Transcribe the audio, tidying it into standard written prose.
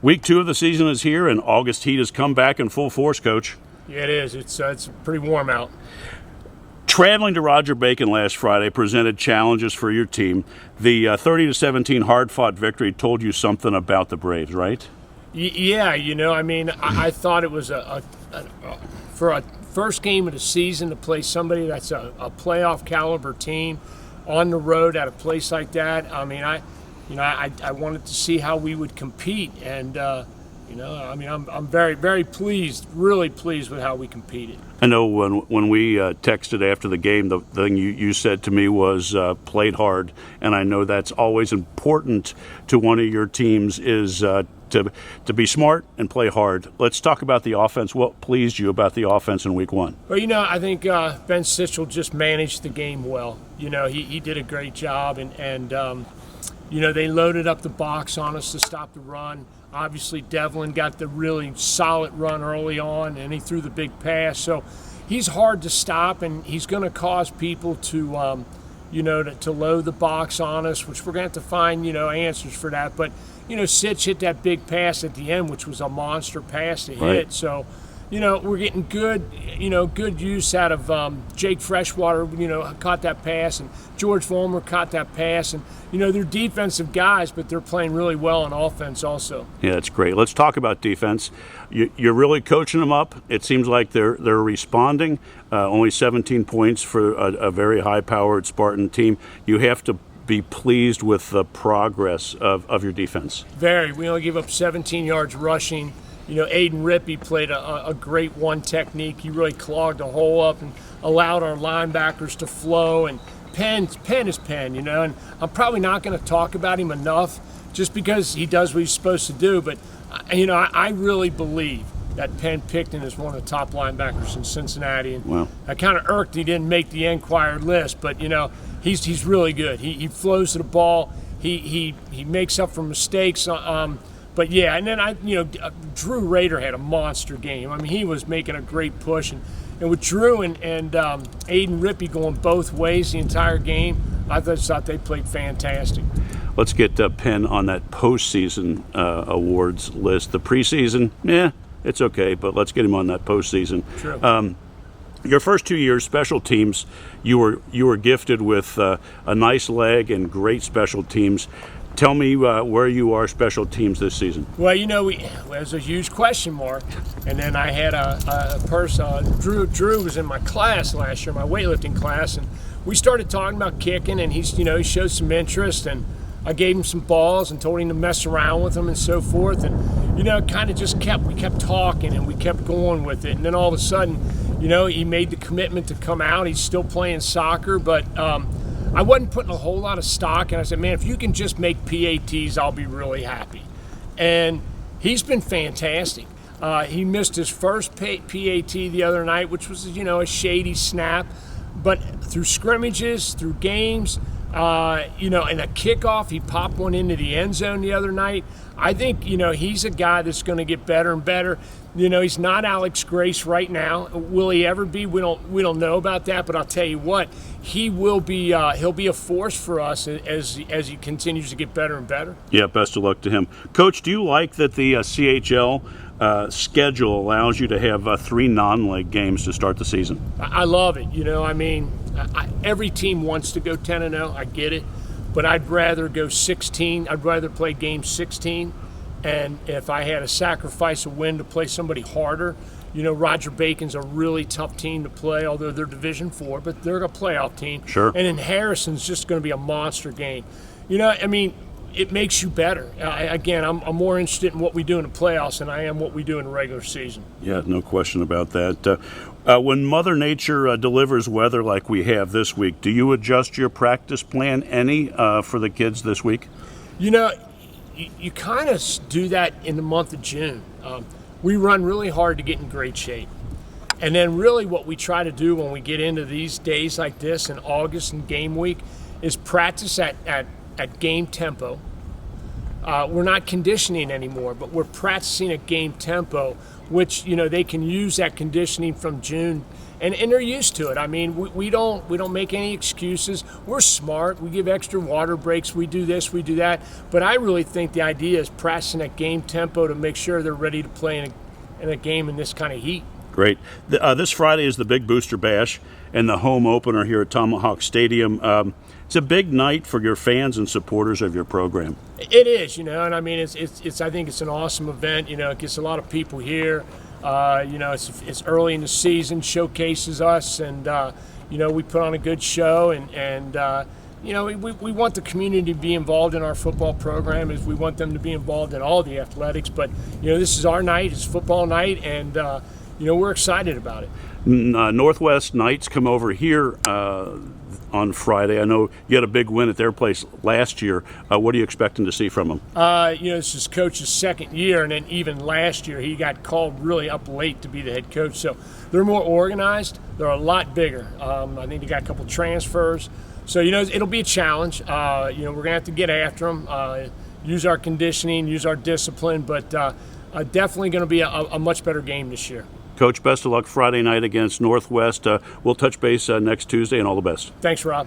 Week 2 of the season is here, and August heat has come back in full force, Coach. Yeah, it is. It's pretty warm out. Traveling to Roger Bacon last Friday presented challenges for your team. The 30-17 hard-fought victory told you something about the Braves, right? Yeah, I thought it was for a first game of the season to play somebody that's a playoff caliber team on the road at a place like that. I wanted to see how we would compete, and I'm very, very pleased, really pleased with how we competed. I know when we texted after the game, the thing you said to me was played hard, and I know that's always important to one of your teams is to be smart and play hard. Let's talk about the offense. What pleased you about the offense in Week 1? Well, I think Ben Sichel just managed the game well. He did a great job, and they loaded up the box on us to stop the run. Obviously, Devlin got the really solid run early on, and he threw the big pass. So he's hard to stop, and he's going to cause people to, to load the box on us, which we're going to have to find, answers for that. But, Sitch hit that big pass at the end, which was a monster pass to hit. Right. So, we're getting good use out of Jake Freshwater, caught that pass, and George Vollmer caught that pass. And, they're defensive guys, but they're playing really well on offense also. Yeah, that's great. Let's talk about defense. You're really coaching them up. It seems like they're responding. Only 17 points for a very high-powered Spartan team. You have to be pleased with the progress of your defense. Very. We only gave up 17 yards rushing. Aiden Rippey played a great one technique. He really clogged the hole up and allowed our linebackers to flow. And Penn is Penn, and I'm probably not going to talk about him enough just because he does what he's supposed to do. But, I really believe that Penn Picton is one of the top linebackers in Cincinnati. And wow. I kind of irked he didn't make the inquired list, but, he's really good. He flows to the ball. He makes up for mistakes. But yeah, and then Drew Rader had a monster game. He was making a great push, and with Drew and Aiden Rippey going both ways the entire game, I just thought they played fantastic. Let's get Penn on that postseason awards list. The preseason, it's okay, but let's get him on that postseason. True. Your first 2 years, special teams, you were gifted with a nice leg and great special teams. Tell me where you are special teams this season. Well, there's a huge question mark. And then I had a person, Drew was in my class last year, my weightlifting class, and we started talking about kicking, and he showed some interest, and I gave him some balls and told him to mess around with them and so forth. And, it kind of just we kept talking and we kept going with it. And then all of a sudden, he made the commitment to come out. He's still playing soccer, but I wasn't putting a whole lot of stock, and I said, man, if you can just make PATs, I'll be really happy. And he's been fantastic. He missed his first PAT the other night, which was, a shady snap. But through scrimmages, through games, in a kickoff, he popped one into the end zone the other night. I think, he's a guy that's going to get better and better. He's not Alex Grace right now. Will he ever be? We don't know about that, but I'll tell you what, he will be. He'll be a force for us as he continues to get better and better. Yeah, best of luck to him. Coach, do you like that the CHL schedule allows you to have 3 non-league games to start the season? I love it. Every team wants to go 10-0. I get it, but I'd rather go 16. I'd rather play game 16. And if I had to sacrifice a win to play somebody harder, Roger Bacon's a really tough team to play, although they're Division IV, but they're a playoff team. Sure. And then Harrison's just going to be a monster game. It makes you better. I'm more interested in what we do in the playoffs than I am what we do in the regular season. Yeah, no question about that. When Mother Nature delivers weather like we have this week, do you adjust your practice plan any for the kids this week? You kind of do that in the month of June. We run really hard to get in great shape. And then really what we try to do when we get into these days like this in August and game week is practice at game tempo. we're not conditioning anymore, but we're practicing at game tempo, which they can use that conditioning from June, and they're used to it. I mean, we don't make any excuses. We're smart. We give extra water breaks. We do this, we do that. But I really think the idea is practicing at game tempo to make sure they're ready to play in a game in this kind of heat. Great. This Friday is the big Booster Bash and the home opener here at Tomahawk Stadium. It's a big night for your fans and supporters of your program. It is, and I mean, it's. I think it's an awesome event. It gets a lot of people here. It's early in the season, showcases us, and we put on a good show, and we want the community to be involved in our football program, as we want them to be involved in all the athletics. But this is our night. It's football night, and we're excited about it. Northwest Knights come over here on Friday. I know you had a big win at their place last year. What are you expecting to see from them? This is Coach's second year, and then even last year he got called really up late to be the head coach. So they're more organized. They're a lot bigger. I think they got a couple transfers. So, it'll be a challenge. We're going to have to get after them, use our conditioning, use our discipline, but definitely going to be a much better game this year. Coach, best of luck Friday night against Northwest. We'll touch base next Tuesday, and all the best. Thanks, Rob.